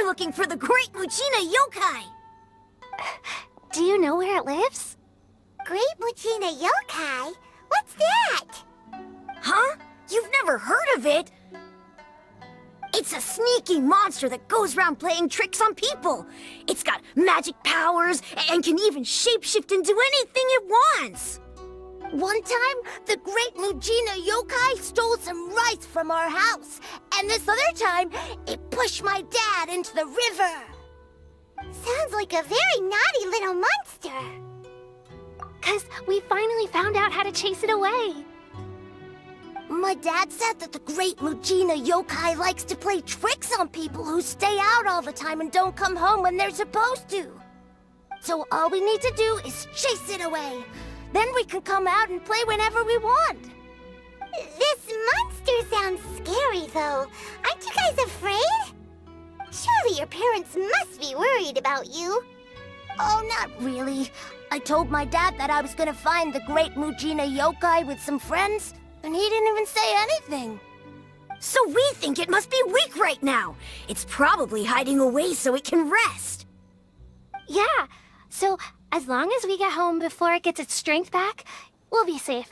looking for the Great Mujina Yokai! Do you know where it lives? Great Mujina Yokai? What's that? Huh? You've never heard of it? It's a sneaky monster that goes around playing tricks on people. It's got magic powers and can even shapeshift into anything it wants. One time, the Great Mujina Yokai stole some rice from our house. And this other time, it pushed my dad into the river. Sounds like a very naughty little monster. 'Cause we finally found out how to chase it away. My dad said that the Great Mujina Yokai likes to play tricks on people who stay out all the time and don't come home when they're supposed to. So all we need to do is chase it away. Then we can come out and play whenever we want. This monster sounds scary, though. Aren't you guys afraid? Surely your parents must be worried about you. Oh, not really. I told my dad that I was gonna find the Great Mujina Yokai with some friends, and he didn't even say anything. So we think it must be weak right now. It's probably hiding away so it can rest. Yeah, so as long as we get home before it gets its strength back, we'll be safe.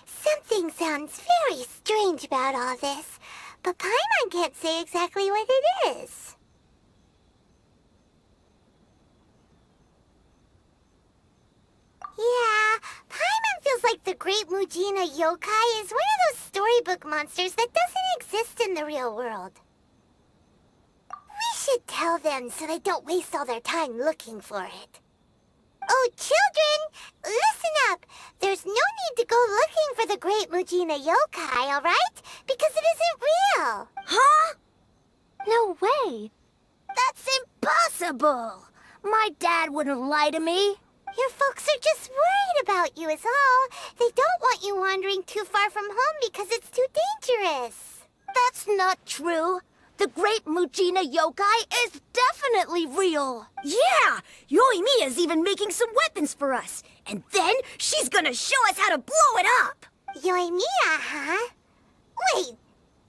Something sounds very strange about all this, but Paimon can't say exactly what it is. Yeah, Paimon feels like the Great Mujina Yokai is one of those storybook monsters that doesn't exist in the real world. We should tell them so they don't waste all their time looking for it. Oh, children, listen up. There's no need to go looking for the Great Mujina Yokai, all right? Because it isn't real. Huh? No way! That's impossible. My dad wouldn't lie to me. Your folks are just worried about you is all. They don't want you wandering too far from home because it's too dangerous. That's not true. The Great Mujina Yokai is definitely real. Yeah! Yoimiya's even making some weapons for us. And then she's gonna show us how to blow it up! Yoimiya, huh? Wait,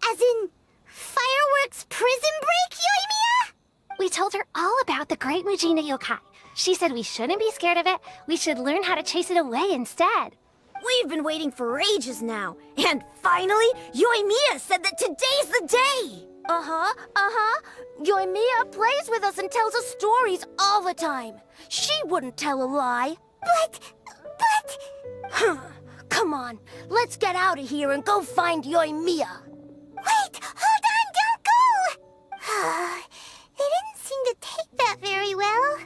as in fireworks prison break, Yoimiya? We told her all about the Great Mujina Yokai. She said we shouldn't be scared of it. We should learn how to chase it away instead. We've been waiting for ages now. And finally, Yoimiya said that today's the day! Yoimiya plays with us and tells us stories all the time. She wouldn't tell a lie. But... Come on, let's get out of here and go find Yoimiya. Wait, hold on, don't go! They didn't seem to take that very well.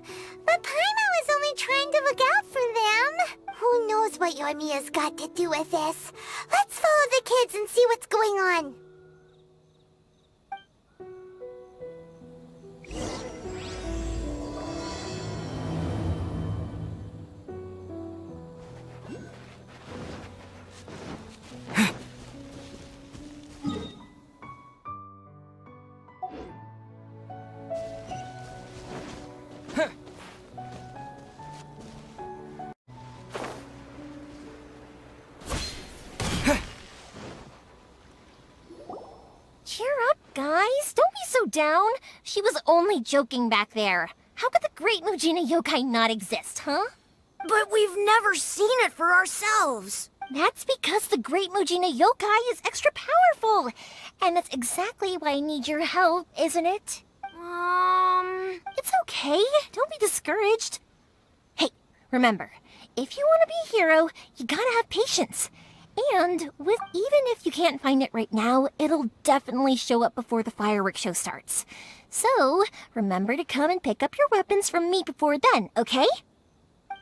But Paimon was only trying to look out for them. Who knows what Yoimiya's got to do with this? Let's follow the kids and see what's going on. Cheer up, guys. Don't be so down. She was only joking back there. How could the Great Mujina Yokai not exist, huh? But we've never seen it for ourselves. That's because the Great Mujina Yokai is extra powerful. And that's exactly why I need your help, isn't it? It's okay. Don't be discouraged. Hey, remember, if you want to be a hero, you gotta have patience. And even if you can't find it right now, it'll definitely show up before the fireworks show starts. So, remember to come and pick up your weapons from me before then, okay?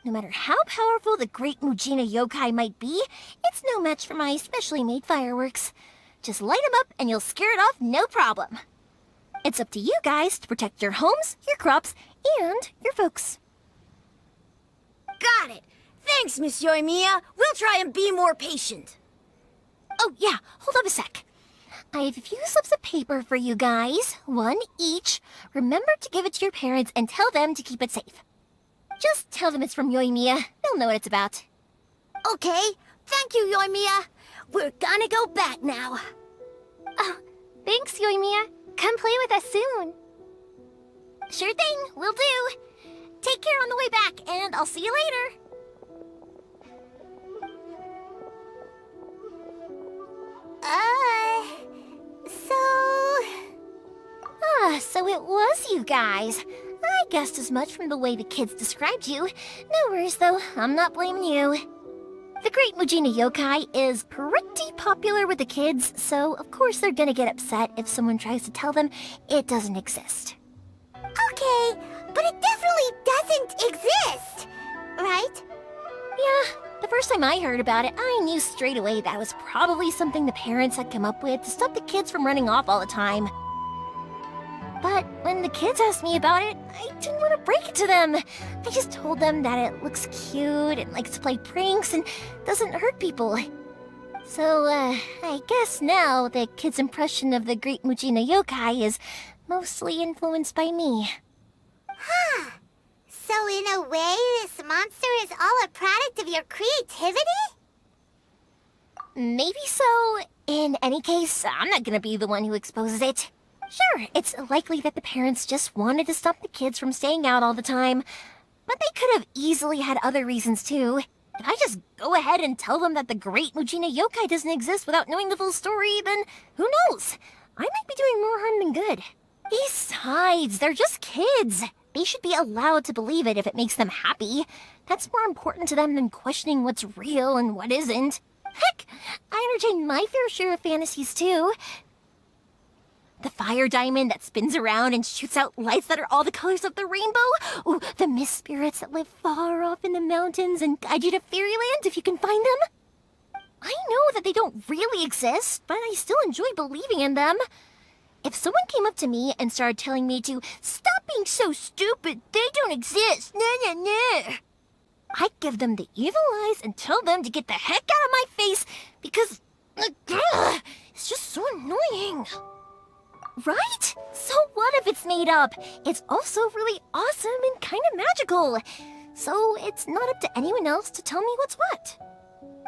No matter how powerful the Great Mujina Yokai might be, it's no match for my specially made fireworks. Just light them up and you'll scare it off no problem. It's up to you guys to protect your homes, your crops, and your folks. Got it. Thanks, Miss Yoimiya. We'll try and be more patient. Oh, yeah, hold up a sec. I have a few slips of paper for you guys, one each. Remember to give it to your parents and tell them to keep it safe. Just tell them it's from Yoimiya. They'll know what it's about. Okay, thank you, Yoimiya. We're gonna go back now. Oh, thanks, Yoimiya. Come play with us soon. Sure thing, will do. Take care on the way back, and I'll see you later. So it was you guys. I guessed as much from the way the kids described you. No worries, though. I'm not blaming you. The Great Mujina Yokai is pretty popular with the kids, so of course they're gonna get upset if someone tries to tell them it doesn't exist. Okay, but it definitely doesn't exist, right? Yeah, the first time I heard about it, I knew straight away that was probably something the parents had come up with to stop the kids from running off all the time. But when the kids asked me about it, I didn't want to break it to them. I just told them that it looks cute and likes to play pranks and doesn't hurt people. So, I guess now the kids' impression of the Great Mujina Yokai is mostly influenced by me. Huh. So in a way, this monster is all a product of your creativity? Maybe so. In any case, I'm not gonna be the one who exposes it. Sure, it's likely that the parents just wanted to stop the kids from staying out all the time. But they could have easily had other reasons too. If I just go ahead and tell them that the Great Mujina Yokai doesn't exist without knowing the full story, then who knows? I might be doing more harm than good. Besides, they're just kids. They should be allowed to believe it if it makes them happy. That's more important to them than questioning what's real and what isn't. Heck, I entertain my fair share of fantasies too. The fire diamond that spins around and shoots out lights that are all the colors of the rainbow. Ooh, the mist spirits that live far off in the mountains and guide you to fairyland if you can find them. I know that they don't really exist, but I still enjoy believing in them. If someone came up to me and started telling me to stop being so stupid, they don't exist, nah. I'd give them the evil eyes and tell them to get the heck out of my face because it's just so annoying. Right? So what if it's made up? It's also really awesome and kind of magical. So it's not up to anyone else to tell me what's what.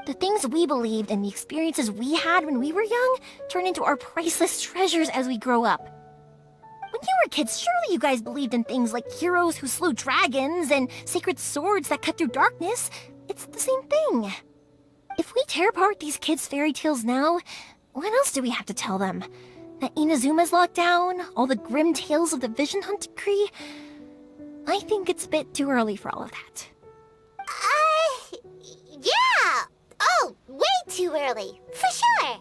The things we believed and the experiences we had when we were young turn into our priceless treasures as we grow up. When you were kids, surely you guys believed in things like heroes who slew dragons and sacred swords that cut through darkness. It's the same thing. If we tear apart these kids' fairy tales now, what else do we have to tell them? That Inazuma's locked down? All the grim tales of the Vision Hunt decree? I think it's a bit too early for all of that. Yeah! Oh, way too early, for sure!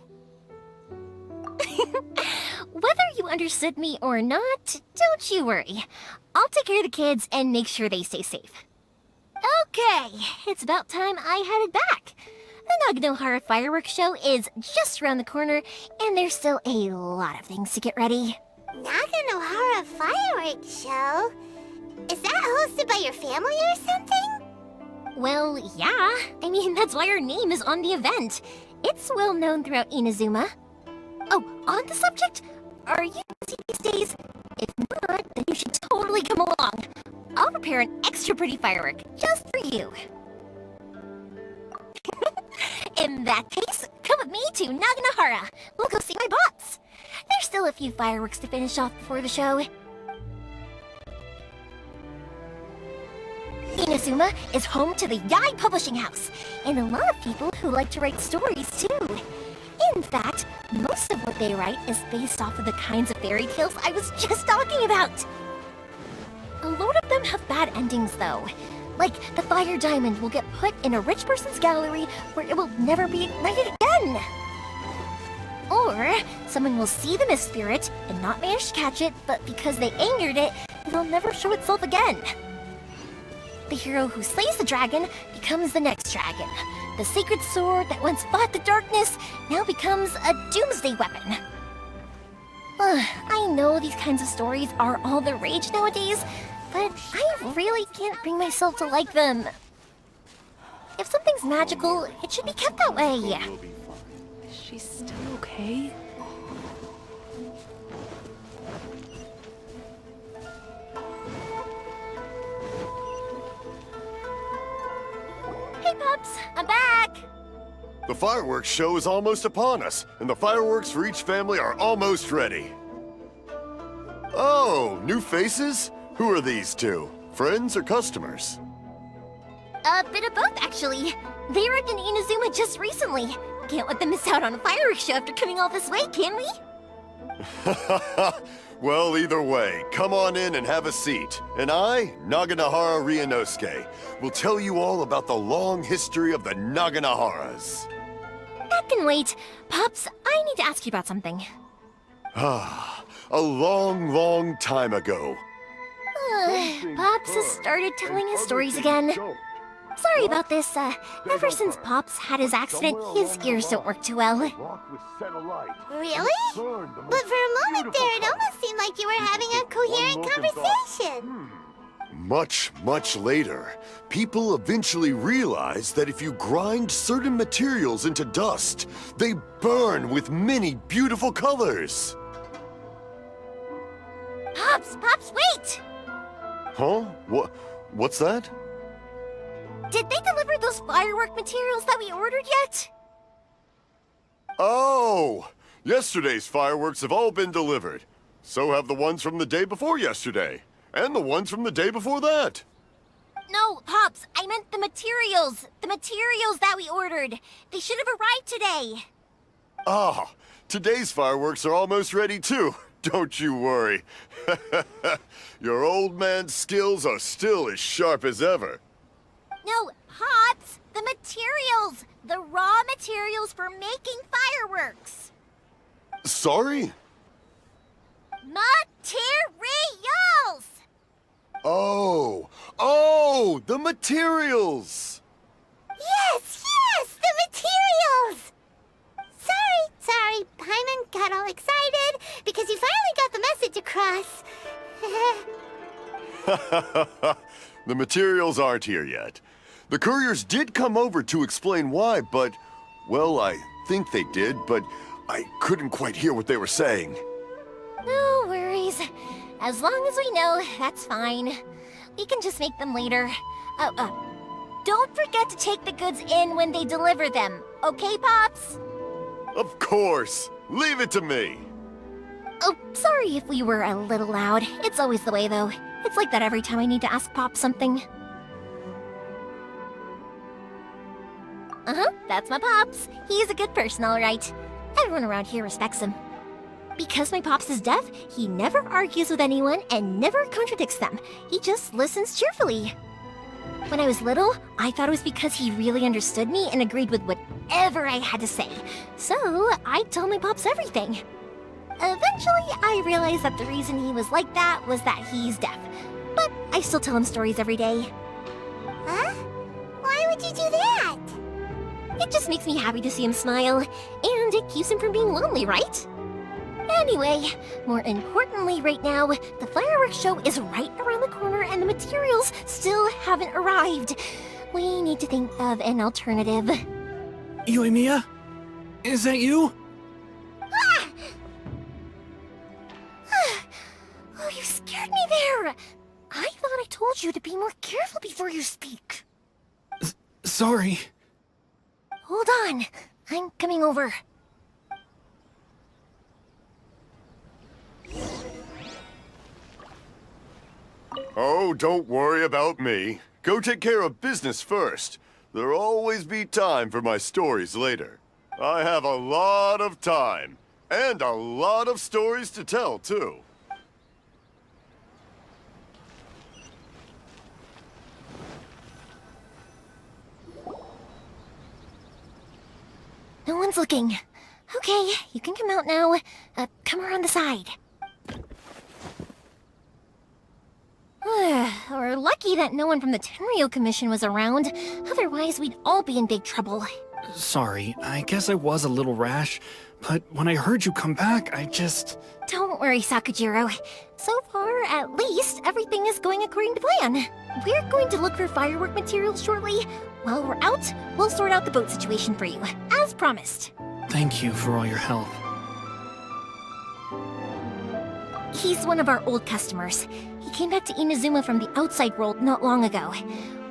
Whether you understood me or not, don't you worry. I'll take care of the kids and make sure they stay safe. Okay, it's about time I headed back. The Naganohara fireworks show is just around the corner, and there's still a lot of things to get ready. Naganohara fireworks show? Is that hosted by your family or something? Well, yeah. I mean, that's why our name is on the event. It's well known throughout Inazuma. Oh, on the subject, are you busy these days? If not, then you should totally come along. I'll prepare an extra pretty firework just for you. In that case, come with me to Naganohara. We'll go see my bots. There's still a few fireworks to finish off before the show. Inazuma is home to the Yai Publishing House, and a lot of people who like to write stories too. In fact, most of what they write is based off of the kinds of fairy tales I was just talking about. A lot of them have bad endings though. Like, the fire diamond will get put in a rich person's gallery where it will never be ignited again. Or, someone will see the mist spirit and not manage to catch it, but because they angered it, it'll never show itself again. The hero who slays the dragon becomes the next dragon. The sacred sword that once fought the darkness now becomes a doomsday weapon. I know these kinds of stories are all the rage nowadays, but I really can't bring myself to like them. If something's magical, it should be kept that way. Is she still okay? Hey, Pups, I'm back! The fireworks show is almost upon us, and the fireworks for each family are almost ready. Oh, new faces? Who are these two? Friends or customers? A bit of both, actually. They arrived in Inazuma just recently. Can't let them miss out on a fireworks show after coming all this way, can we? Well, either way, come on in and have a seat. And I, Naganahara Ryunosuke, will tell you all about the long history of the Naganaharas. That can wait. Pops, I need to ask you about something. A long, long time ago. Pops has started telling his stories again. Sorry about this. Ever since Pops had his accident, his ears don't work too well. Really? But for a moment there, it almost seemed like you were having a coherent conversation. Much, much later, people eventually realized that if you grind certain materials into dust, they burn with many beautiful colors. Pops, wait! Huh? What's that? Did they deliver those firework materials that we ordered yet? Oh! Yesterday's fireworks have all been delivered. So have the ones from the day before yesterday. And the ones from the day before that. No, Pops, I meant the materials. The materials that we ordered. They should have arrived today. Ah, today's fireworks are almost ready too. Don't you worry. Your old man's skills are still as sharp as ever. No, Pops, the materials. The raw materials for making fireworks. Sorry? Materials! Oh, the materials! Yes, the materials! Sorry, Paimon got all excited because you finally got the message across. The materials aren't here yet. The couriers did come over to explain why, but, well, I think they did, but I couldn't quite hear what they were saying. No worries. As long as we know, that's fine. We can just make them later. Don't forget to take the goods in when they deliver them, okay, Pops? Of course! Leave it to me! Oh, sorry if we were a little loud. It's always the way, though. It's like that every time I need to ask Pop something. That's my Pops. He's a good person, all right. Everyone around here respects him. Because my Pops is deaf, he never argues with anyone and never contradicts them. He just listens cheerfully. When I was little, I thought it was because he really understood me and agreed with whatever I had to say. So, I told my Pops everything. Eventually, I realized that the reason he was like that was that he's deaf. But I still tell him stories every day. Huh? Why would you do that? It just makes me happy to see him smile, and it keeps him from being lonely, right? Anyway, more importantly right now, the fireworks show is right around the corner and the materials still haven't arrived. We need to think of an alternative. Yoimiya? Is that you? Oh, you scared me there! I thought I told you to be more careful before you speak. Sorry. Hold on, I'm coming over. Oh, don't worry about me. Go take care of business first. There'll always be time for my stories later. I have a lot of time. And a lot of stories to tell, too. No one's looking. Okay, you can come out now. Come around the side. We're lucky that no one from the Tenryo Commission was around. Otherwise, we'd all be in big trouble. Sorry, I guess I was a little rash, but when I heard you come back, I just... Don't worry, Sakujiro. So far, at least, everything is going according to plan. We're going to look for firework materials shortly. While we're out, we'll sort out the boat situation for you, as promised. Thank you for all your help. He's one of our old customers. He came back to Inazuma from the outside world not long ago.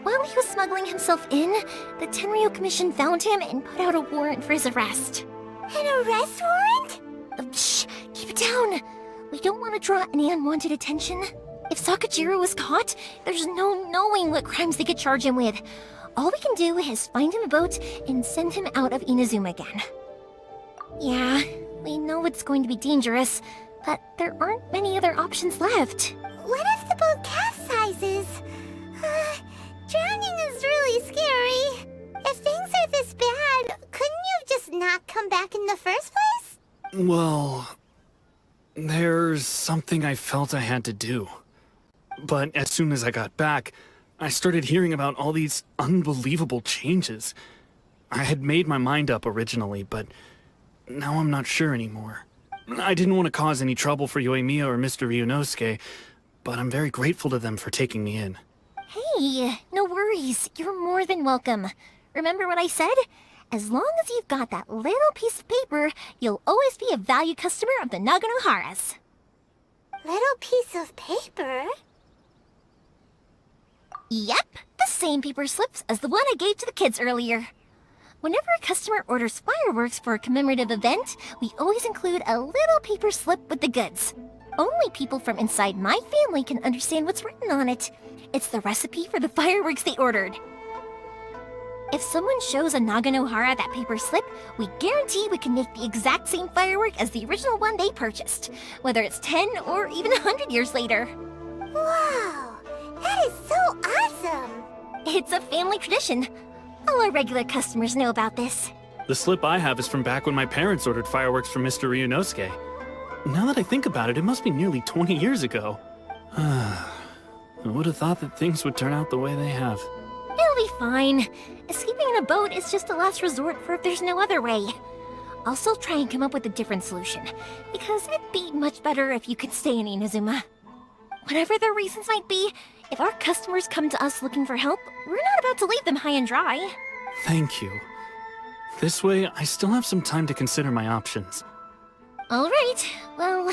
While he was smuggling himself in, the Tenryo Commission found him and put out a warrant for his arrest. An arrest warrant? Shh! Keep it down! We don't want to draw any unwanted attention. If Sakajiro is caught, there's no knowing what crimes they could charge him with. All we can do is find him a boat and send him out of Inazuma again. Yeah, we know it's going to be dangerous, but there aren't many other options left. What if the boat capsizes? Drowning is really scary. If things are this bad, couldn't you just not come back in the first place? Well, there's something I felt I had to do. But as soon as I got back, I started hearing about all these unbelievable changes. I had made my mind up originally, but now I'm not sure anymore. I didn't want to cause any trouble for Yoimiya or Mr. Ryunosuke, but I'm very grateful to them for taking me in. Hey, no worries. You're more than welcome. Remember what I said? As long as you've got that little piece of paper, you'll always be a valued customer of the Naganoharas. Little piece of paper? Yep, the same paper slips as the one I gave to the kids earlier. Whenever a customer orders fireworks for a commemorative event, we always include a little paper slip with the goods. Only people from inside my family can understand what's written on it. It's the recipe for the fireworks they ordered. If someone shows a Naganohara that paper slip, we guarantee we can make the exact same firework as the original one they purchased, whether it's 10 or even 100 years later. Wow, that is so awesome! It's a family tradition. All our regular customers know about this. The slip I have is from back when my parents ordered fireworks from Mr. Ryunosuke. Now that I think about it, it must be nearly 20 years ago. I would have thought that things would turn out the way they have. It'll be fine. Escaping in a boat is just a last resort for if there's no other way. I'll still try and come up with a different solution, because it'd be much better if you could stay in Inazuma. Whatever their reasons might be, if our customers come to us looking for help, we're not about to leave them high and dry. Thank you. This way, I still have some time to consider my options. All right, well,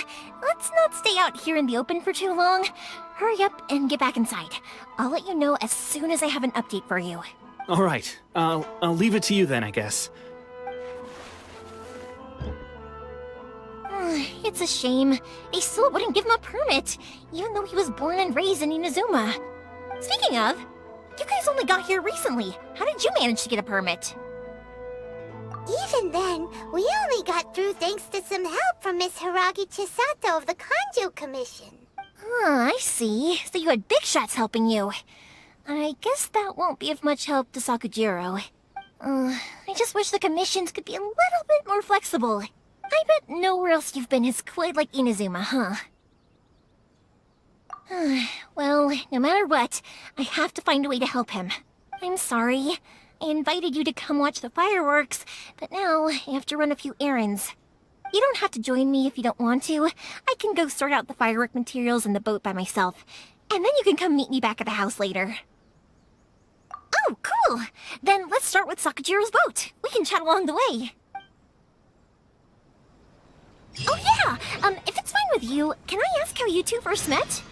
let's not stay out here in the open for too long. Hurry up and get back inside. I'll let you know as soon as I have an update for you. All right, I'll leave it to you then, I guess. It's a shame. They still wouldn't give him a permit, even though he was born and raised in Inazuma. Speaking of, you guys only got here recently. How did you manage to get a permit? Even then, we only got through thanks to some help from Miss Hiragi Chisato of the Kanjo Commission. I see. So you had big shots helping you. I guess that won't be of much help to Sakujiro. I just wish the commissions could be a little bit more flexible. I bet nowhere else you've been is quite like Inazuma, huh? Well, no matter what, I have to find a way to help him. I'm sorry. I invited you to come watch the fireworks, but now I have to run a few errands. You don't have to join me if you don't want to. I can go sort out the firework materials in the boat by myself, and then you can come meet me back at the house later. Oh, cool! Then let's start with Sakujiro's boat. We can chat along the way. Oh yeah! If it's fine with you, can I ask how you two first met?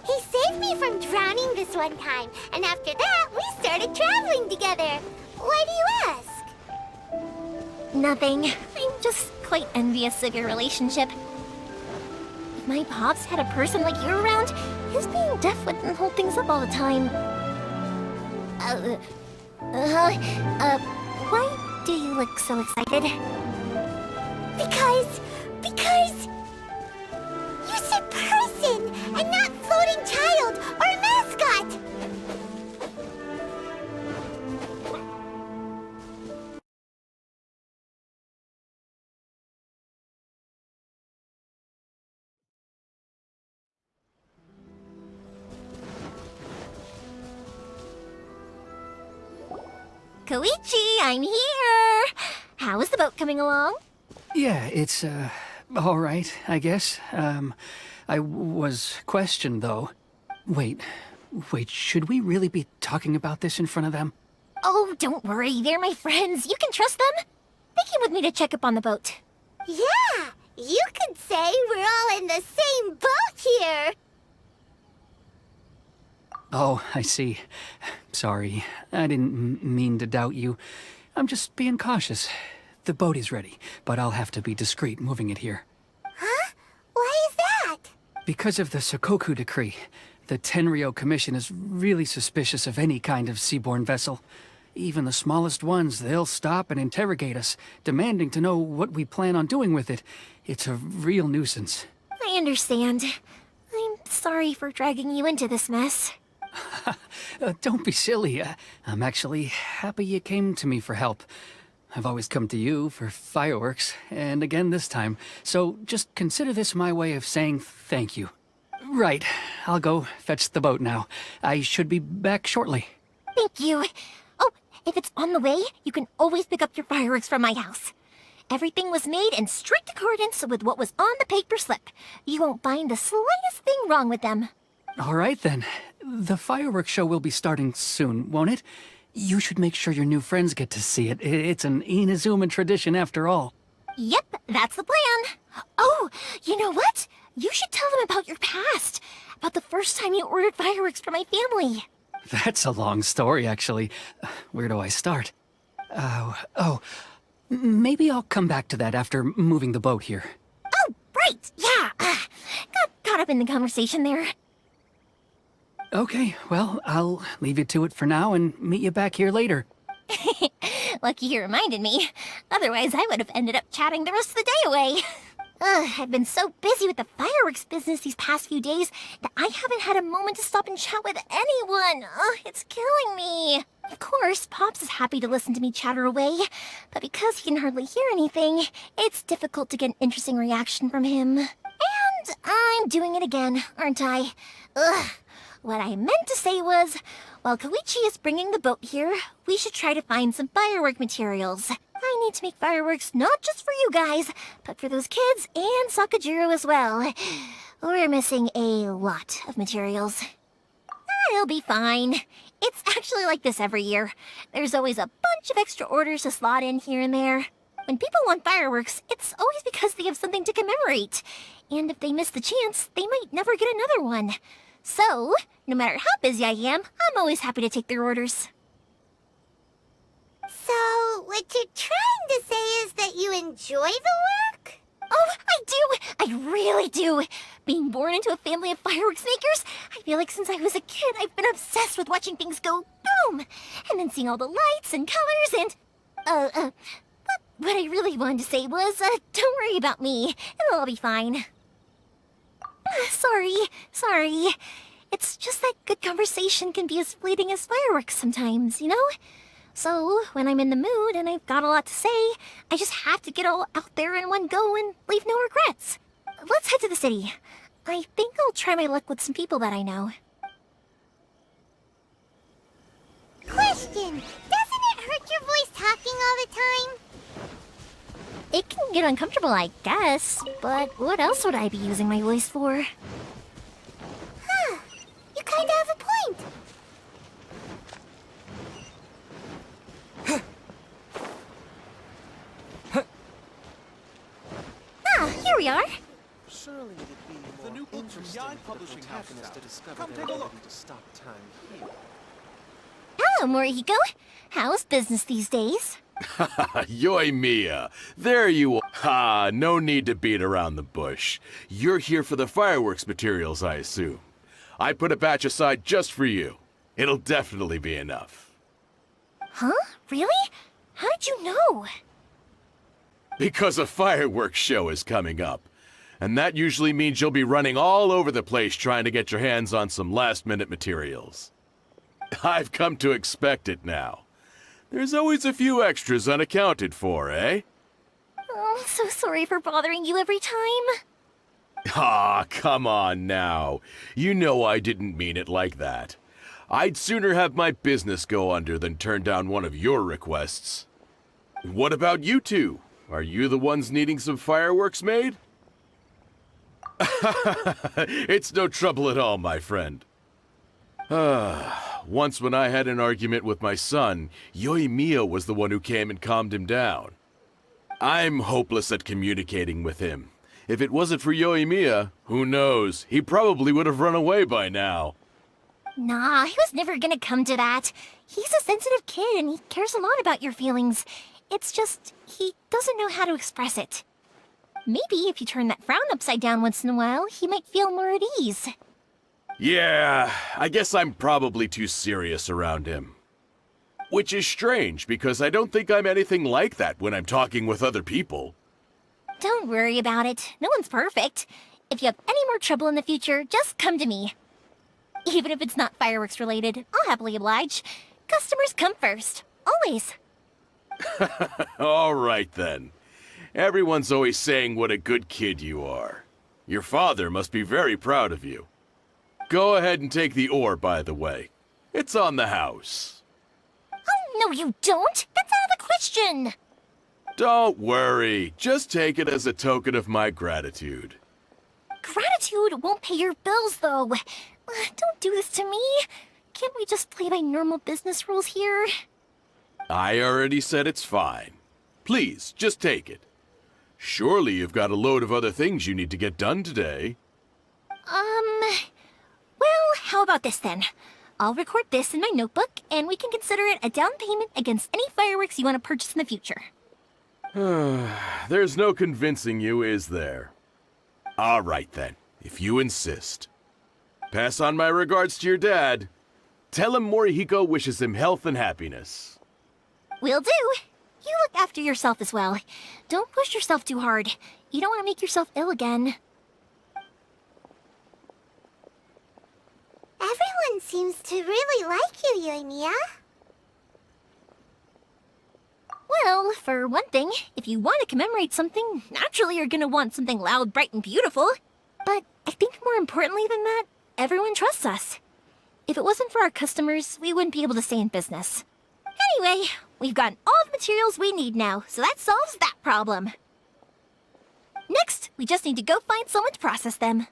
He saved me from drowning this one time, and after that, we started traveling together. Why do you ask? Nothing. I'm just quite envious of your relationship. If my pops had a person like you around, his being deaf wouldn't hold things up all the time. Why do you look so excited? Because you said person and not floating child or mascot. Koichi, I'm here! How is the boat coming along? Yeah, it's, all right, I guess. I was questioned, though. Wait, should we really be talking about this in front of them? Oh, don't worry, they're my friends. You can trust them. They came with me to check up on the boat. Yeah, you could say we're all in the same boat here. Oh, I see. Sorry, I didn't mean to doubt you. I'm just being cautious. The boat is ready, but I'll have to be discreet moving it here. Huh? Because of the Sokoku decree, the Tenryo Commission is really suspicious of any kind of seaborne vessel. Even the smallest ones, they'll stop and interrogate us, demanding to know what we plan on doing with it. It's a real nuisance. I understand. I'm sorry for dragging you into this mess. Don't be silly. I'm actually happy you came to me for help. I've always come to you for fireworks, and again this time. So just consider this my way of saying thank you. Right, I'll go fetch the boat now. I should be back shortly. Thank you. Oh, if it's on the way, you can always pick up your fireworks from my house. Everything was made in strict accordance with what was on the paper slip. You won't find the slightest thing wrong with them. All right then. The fireworks show will be starting soon, won't it? You should make sure your new friends get to see it. It's an inazuma tradition after all. Yep, that's the plan. Oh, you know what? You should tell them about your past. About the first time you ordered fireworks for my family. That's a long story, actually. Where do I start? Maybe I'll come back to that after moving the boat here. Oh, right, yeah. Got caught up in the conversation there. Okay, well, I'll leave you to it for now and meet you back here later. Lucky you reminded me. Otherwise, I would have ended up chatting the rest of the day away. I've been so busy with the fireworks business these past few days that I haven't had a moment to stop and chat with anyone. It's killing me. Of course, Pops is happy to listen to me chatter away, but because he can hardly hear anything, it's difficult to get an interesting reaction from him. And I'm doing it again, aren't I? What I meant to say was, while Koichi is bringing the boat here, we should try to find some firework materials. I need to make fireworks not just for you guys, but for those kids and Sakajiro as well. We're missing a lot of materials. It'll be fine. It's actually like this every year. There's always a bunch of extra orders to slot in here and there. When people want fireworks, it's always because they have something to commemorate. And if they miss the chance, they might never get another one. So, no matter how busy I am, I'm always happy to take their orders. So, what you're trying to say is that you enjoy the work? Oh, I do! I really do! Being born into a family of fireworks makers, I feel like since I was a kid, I've been obsessed with watching things go boom! And then seeing all the lights and colors and... What I really wanted to say was, don't worry about me. It'll all be fine. Sorry. It's just that good conversation can be as fleeting as fireworks sometimes, you know? So, when I'm in the mood and I've got a lot to say, I just have to get all out there in one go and leave no regrets. Let's head to the city. I think I'll try my luck with some people that I know. Question! Doesn't it hurt your voice talking all the time? It can get uncomfortable, I guess, but what else would I be using my voice for? Huh. You kinda have a point. Here we are. Surely it'd be more new book from Young Publishing happiness to discover their ability to stop time here. Hello, Morihiko. How's business these days? Yoimiya, there you are. Ha, no need to beat around the bush. You're here for the fireworks materials, I assume. I put a batch aside just for you. It'll definitely be enough. Huh? Really? How did you know? Because a fireworks show is coming up. And that usually means you'll be running all over the place trying to get your hands on some last-minute materials. I've come to expect it now. There's always a few extras unaccounted for, eh? Oh, I'm so sorry for bothering you every time. Ah, come on now. You know I didn't mean it like that. I'd sooner have my business go under than turn down one of your requests. What about you two? Are you the ones needing some fireworks made? It's no trouble at all, my friend. Once when I had an argument with my son, Yoimiya was the one who came and calmed him down. I'm hopeless at communicating with him. If it wasn't for Yoimiya, who knows, he probably would have run away by now. Nah, he was never gonna come to that. He's a sensitive kid and he cares a lot about your feelings. It's just, he doesn't know how to express it. Maybe if you turn that frown upside down once in a while, he might feel more at ease. Yeah, I guess I'm probably too serious around him. Which is strange, because I don't think I'm anything like that when I'm talking with other people. Don't worry about it. No one's perfect. If you have any more trouble in the future, just come to me. Even if it's not fireworks related, I'll happily oblige. Customers come first. Always. All right, then. Everyone's always saying what a good kid you are. Your father must be very proud of you. Go ahead and take the ore, by the way. It's on the house. Oh, no you don't! That's out of the question! Don't worry. Just take it as a token of my gratitude. Gratitude won't pay your bills, though. Don't do this to me. Can't we just play by normal business rules here? I already said it's fine. Please, just take it. Surely you've got a load of other things you need to get done today. Well, how about this then? I'll record this in my notebook, and we can consider it a down payment against any fireworks you want to purchase in the future. There's no convincing you, is there? All right then, if you insist. Pass on my regards to your dad. Tell him Morihiko wishes him health and happiness. Will do. You look after yourself as well. Don't push yourself too hard. You don't want to make yourself ill again. Everyone seems to really like you, Yoimiya. Well, for one thing, if you want to commemorate something, naturally you're gonna want something loud, bright, and beautiful. But I think more importantly than that, everyone trusts us. If it wasn't for our customers, we wouldn't be able to stay in business. Anyway, we've gotten all the materials we need now, so that solves that problem. Next, we just need to go find someone to process them.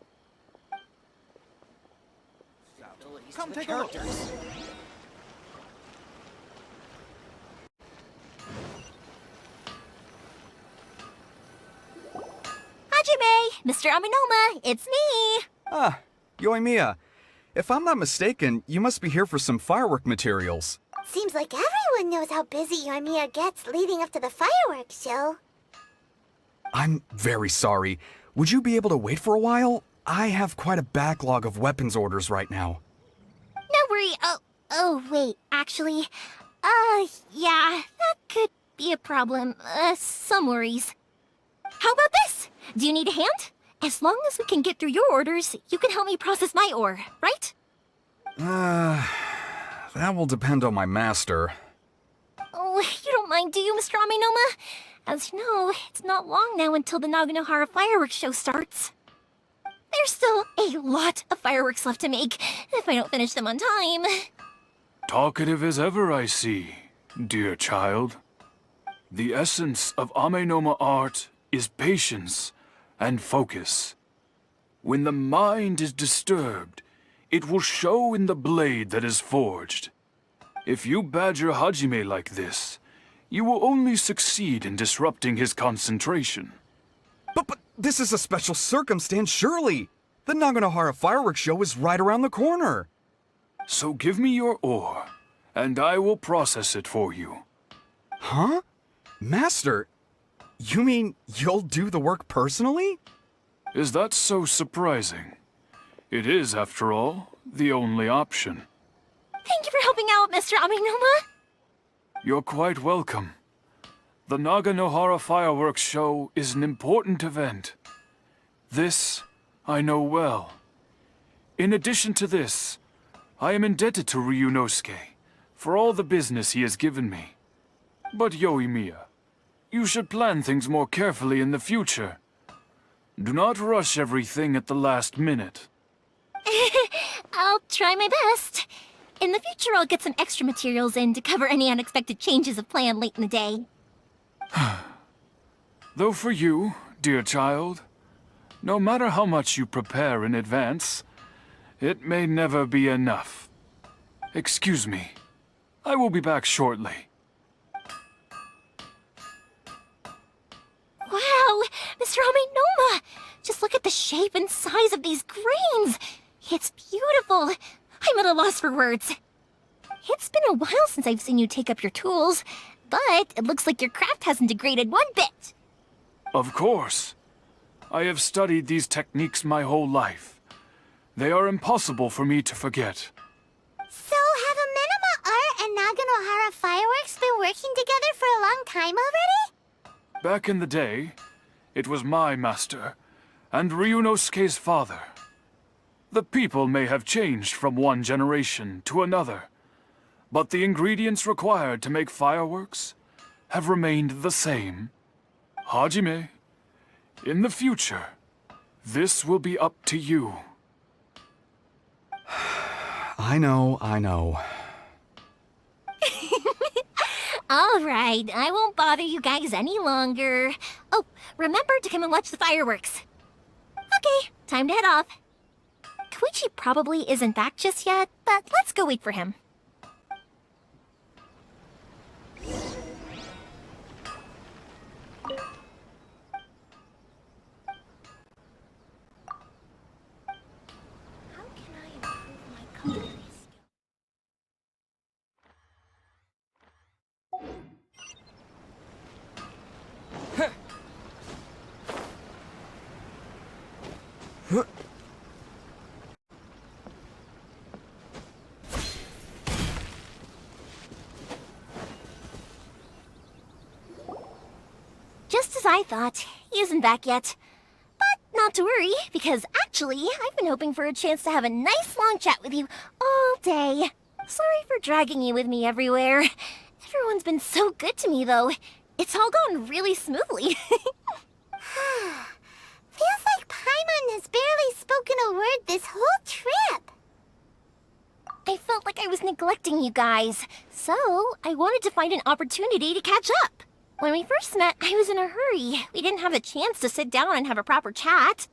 Come take a look. Hajime! Mr. Aminoma, it's me! Ah, Yoimiya. If I'm not mistaken, you must be here for some firework materials. Seems like everyone knows how busy Yoimiya gets leading up to the fireworks show. I'm very sorry. Would you be able to wait for a while? I have quite a backlog of weapons orders right now. No worry. Oh, wait, actually, yeah, that could be a problem. Some worries. How about this? Do you need a hand? As long as we can get through your orders, you can help me process my ore, right? That will depend on my master. Oh, you don't mind, do you, Mr. Aminoma? As you know, it's not long now until the Naganohara fireworks show starts. There's still a lot of fireworks left to make, if I don't finish them on time. Talkative as ever, I see, dear child. The essence of Amenoma art is patience and focus. When the mind is disturbed, it will show in the blade that is forged. If you badger Hajime like this, you will only succeed in disrupting his concentration. But this is a special circumstance, surely. The Naganohara fireworks show is right around the corner. So give me your ore, and I will process it for you. Huh? Master, you mean you'll do the work personally? Is that so surprising? It is, after all, the only option. Thank you for helping out, Mr. Aminoma. You're quite welcome. The Naganohara fireworks show is an important event. This I know well. In addition to this, I am indebted to Ryunosuke for all the business he has given me. But Yoimiya, you should plan things more carefully in the future. Do not rush everything at the last minute. I'll try my best. In the future, I'll get some extra materials in to cover any unexpected changes of plan late in the day. Though for you, dear child, no matter how much you prepare in advance, it may never be enough. Excuse me. I will be back shortly. Wow, Mr. Aminoma! Just look at the shape and size of these grains! It's beautiful! I'm at a loss for words. It's been a while since I've seen you take up your tools, but it looks like your craft hasn't degraded one bit. Of course. I have studied these techniques my whole life. They are impossible for me to forget. So have Amenema Art and Naganohara Fireworks been working together for a long time already? Back in the day, it was my master, and Ryunosuke's father. The people may have changed from one generation to another, but the ingredients required to make fireworks have remained the same. Hajime, in the future, this will be up to you. I know. All right, I won't bother you guys any longer. Oh, remember to come and watch the fireworks. Okay, time to head off. Koichi probably isn't back just yet, but let's go wait for him. How can I improve my culinary skill? Just as I thought, he isn't back yet. But not to worry, because actually, I've been hoping for a chance to have a nice long chat with you all day. Sorry for dragging you with me everywhere. Everyone's been so good to me, though. It's all gone really smoothly. Feels like Paimon has barely spoken a word this whole trip. I felt like I was neglecting you guys, so I wanted to find an opportunity to catch up. When we first met, I was in a hurry. We didn't have a chance to sit down and have a proper chat.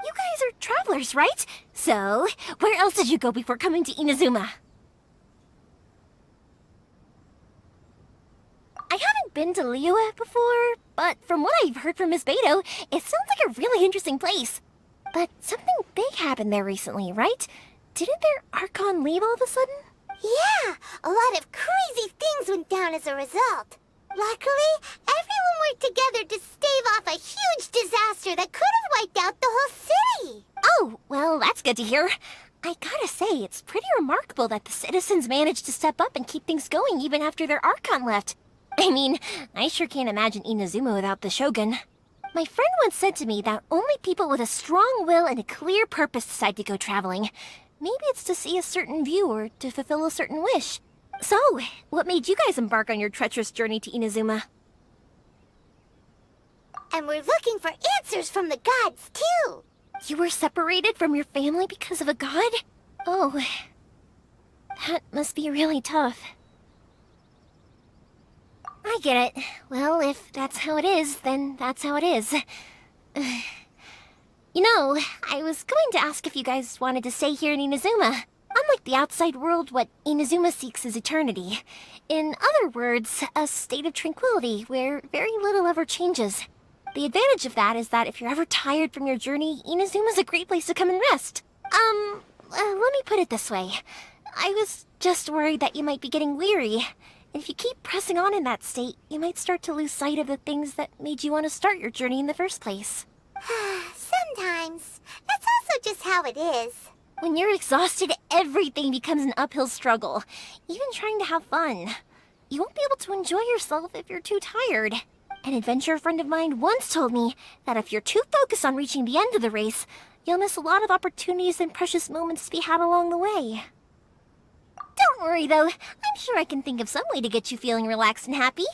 You guys are travelers, right? So, where else did you go before coming to Inazuma? I haven't been to Liyue before, but from what I've heard from Miss Beto, it sounds like a really interesting place. But something big happened there recently, right? Didn't their Archon leave all of a sudden? Yeah, a lot of crazy things went down as a result. Luckily, everyone worked together to stave off a huge disaster that could have wiped out the whole city. Oh, well, that's good to hear. I gotta say, it's pretty remarkable that the citizens managed to step up and keep things going even after their Archon left. I mean, I sure can't imagine Inazuma without the Shogun. My friend once said to me that only people with a strong will and a clear purpose decide to go traveling. Maybe it's to see a certain view or to fulfill a certain wish. So, what made you guys embark on your treacherous journey to Inazuma? And we're looking for answers from the gods, too. You were separated from your family because of a god? Oh, that must be really tough. I get it. Well, if that's how it is, then that's how it is. You know, I was going to ask if you guys wanted to stay here in Inazuma. Unlike the outside world, what Inazuma seeks is eternity. In other words, a state of tranquility where very little ever changes. The advantage of that is that if you're ever tired from your journey, Inazuma's a great place to come and rest. Let me put it this way. I was just worried that you might be getting weary. And if you keep pressing on in that state, you might start to lose sight of the things that made you want to start your journey in the first place. Sometimes. That's also just how it is. When you're exhausted, everything becomes an uphill struggle. Even trying to have fun. You won't be able to enjoy yourself if you're too tired. An adventurer friend of mine once told me that if you're too focused on reaching the end of the race, you'll miss a lot of opportunities and precious moments to be had along the way. Don't worry, though. I'm sure I can think of some way to get you feeling relaxed and happy.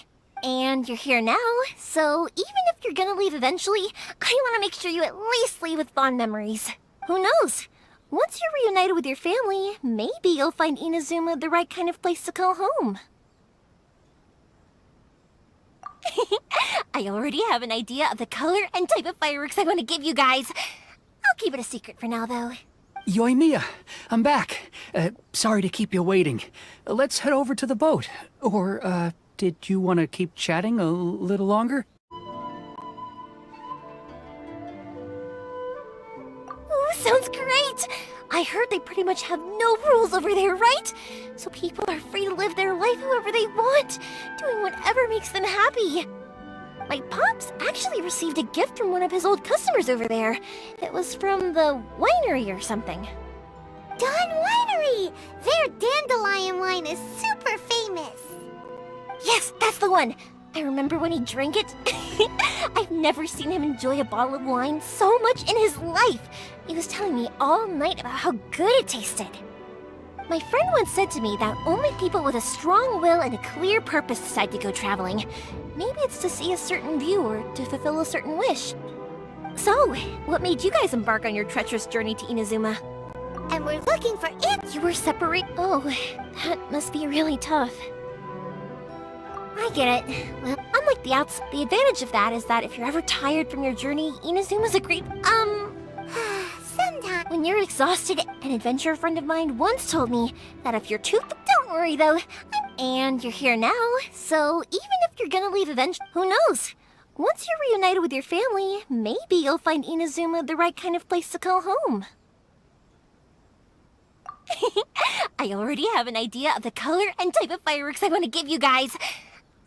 And you're here now, so even if you're gonna leave eventually, I want to make sure you at least leave with fond memories. Who knows? Once you're reunited with your family, maybe you'll find Inazuma the right kind of place to call home. I already have an idea of the color and type of fireworks I want to give you guys. I'll keep it a secret for now, though. Yoimiya, I'm back. Sorry to keep you waiting. Let's head over to the boat. Or, did you want to keep chatting a little longer? Ooh, sounds great! I heard they pretty much have no rules over there, right? So people are free to live their life however they want, doing whatever makes them happy. My pops actually received a gift from one of his old customers over there. It was from the winery or something. Dawn Winery! Their dandelion wine is super famous. Yes, that's the one! I remember when he drank it. I've never seen him enjoy a bottle of wine so much in his life. He was telling me all night about how good it tasted. My friend once said to me that only people with a strong will and a clear purpose decide to go traveling. Maybe it's to see a certain view or to fulfill a certain wish. So, what made you guys embark on your treacherous journey to Inazuma? And we're looking for it. You were separate? Oh, that must be really tough. I get it. Well, unlike the outs, the advantage of that is that if you're ever tired from your journey, Inazuma's a great, Sometimes. When you're exhausted, an adventurer friend of mine once told me that if you're too... Don't worry, though. And you're here now, so even if you're gonna leave eventually, who knows? Once you're reunited with your family, maybe you'll find Inazuma the right kind of place to call home. I already have an idea of the color and type of fireworks I want to give you guys.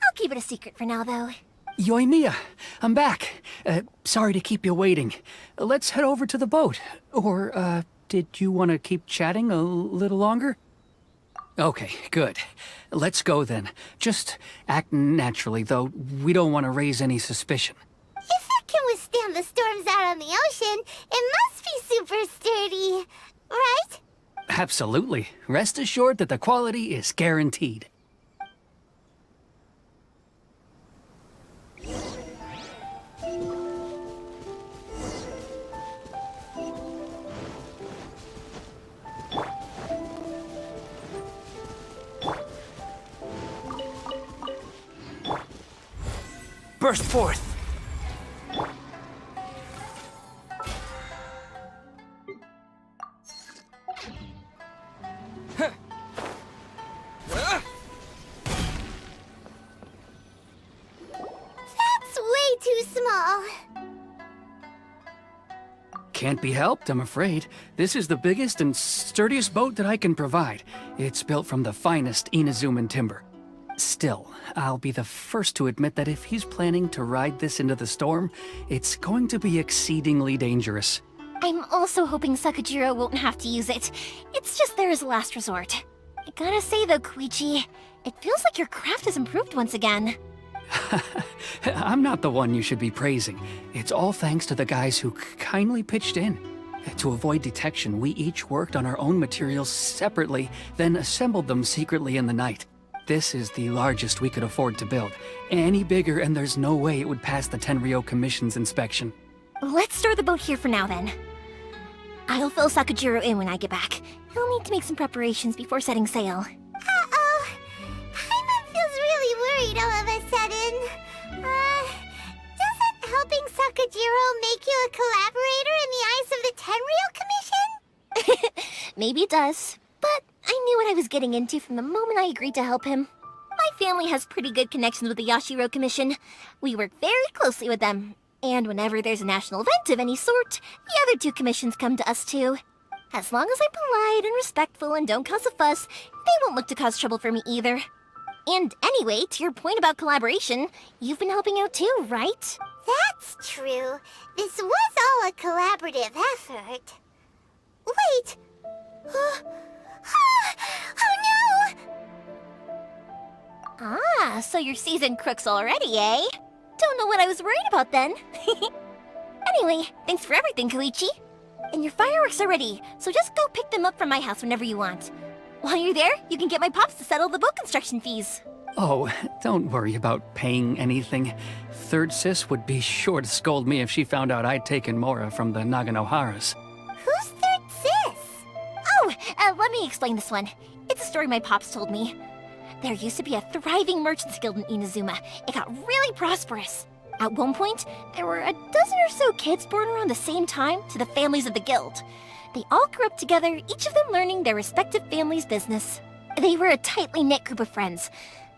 I'll keep it a secret for now, though. Yoimiya, I'm back. Sorry to keep you waiting. Let's head over to the boat. Or, did you want to keep chatting a little longer? Okay, good. Let's go then. Just act naturally, though we don't want to raise any suspicion. If it can withstand the storms out on the ocean, it must be super sturdy, right? Absolutely. Rest assured that the quality is guaranteed. Burst forth! That's way too small. Can't be helped, I'm afraid. This is the biggest and sturdiest boat that I can provide. It's built from the finest Inazuman timber. Still, I'll be the first to admit that if he's planning to ride this into the storm, it's going to be exceedingly dangerous. I'm also hoping Sakajiro won't have to use it. It's just there as a last resort. I gotta say though, Koichi, it feels like your craft has improved once again. I'm not the one you should be praising. It's all thanks to the guys who kindly pitched in. To avoid detection, we each worked on our own materials separately, then assembled them secretly in the night. This is the largest we could afford to build. Any bigger and there's no way it would pass the Tenryou Commission's inspection. Let's store the boat here for now then. I'll fill Sakajiro in when I get back. He'll need to make some preparations before setting sail. Uh-oh. Paimon feels really worried all of a sudden. Doesn't helping Sakajiro make you a collaborator in the eyes of the Tenryou Commission? Maybe it does, but I knew what I was getting into from the moment I agreed to help him. My family has pretty good connections with the Yashiro Commission. We work very closely with them. And whenever there's a national event of any sort, the other two commissions come to us too. As long as I'm polite and respectful and don't cause a fuss, they won't look to cause trouble for me either. And anyway, to your point about collaboration, you've been helping out too, right? That's true. This was all a collaborative effort. Wait! Oh no! Ah, so you're seasoned crooks already, eh? Don't know what I was worried about then. Anyway, thanks for everything, Koichi. And your fireworks are ready, so just go pick them up from my house whenever you want. While you're there, you can get my pops to settle the boat construction fees. Oh, don't worry about paying anything. Third Sis would be sure to scold me if she found out I'd taken Mora from the Naganoharas. Who's Third Sis? Oh, let me explain this one. It's a story my pops told me. There used to be a thriving merchants guild in Inazuma. It got really prosperous. At one point, there were a dozen or so kids born around the same time to the families of the guild. They all grew up together, each of them learning their respective family's business. They were a tightly knit group of friends.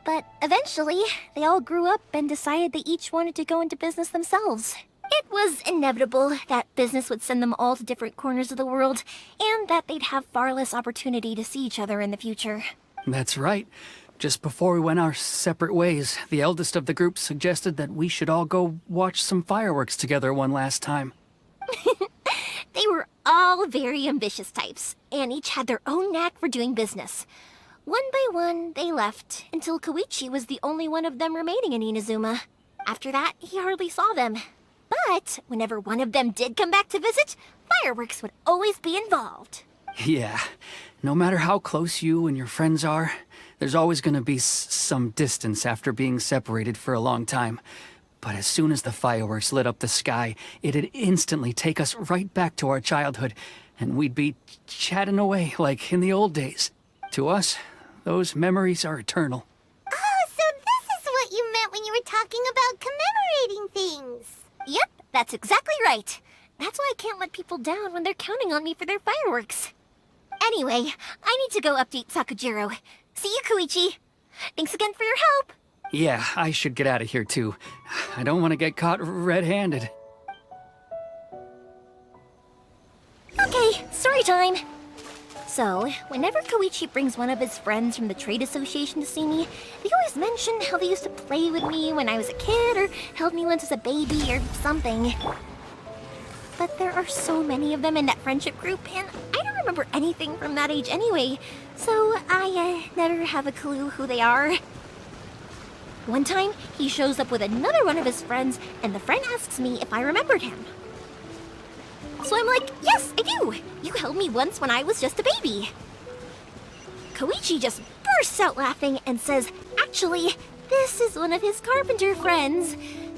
But eventually, they all grew up and decided they each wanted to go into business themselves. It was inevitable that business would send them all to different corners of the world, and that they'd have far less opportunity to see each other in the future. That's right. Just before we went our separate ways, the eldest of the group suggested that we should all go watch some fireworks together one last time. They were all very ambitious types, and each had their own knack for doing business. One by one, they left, until Koichi was the only one of them remaining in Inazuma. After that, he hardly saw them. But whenever one of them did come back to visit, fireworks would always be involved. Yeah, no matter how close you and your friends are, there's always gonna be some distance after being separated for a long time. But as soon as the fireworks lit up the sky, it'd instantly take us right back to our childhood, and we'd be chatting away like in the old days. To us, those memories are eternal. Oh, so this is what you meant when you were talking about commemorating things. Yep, that's exactly right. That's why I can't let people down when they're counting on me for their fireworks. Anyway, I need to go update Sakujiro. See you, Koichi. Thanks again for your help. Yeah, I should get out of here too. I don't want to get caught red-handed. Okay, story time. So, whenever Koichi brings one of his friends from the trade association to see me, they always mention how they used to play with me when I was a kid or held me once as a baby or something. But there are so many of them in that friendship group, and I don't remember anything from that age anyway, so I never have a clue who they are. One time, he shows up with another one of his friends, and the friend asks me if I remembered him. So I'm like, yes, I do! You held me once when I was just a baby. Koichi just bursts out laughing and says, actually, this is one of his carpenter friends.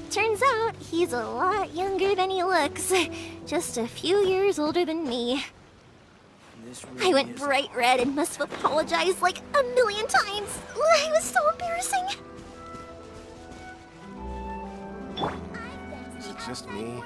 Turns out, he's a lot younger than he looks. Just a few years older than me. I went bright red and must have apologized like a million times. It was so embarrassing. Is it just me?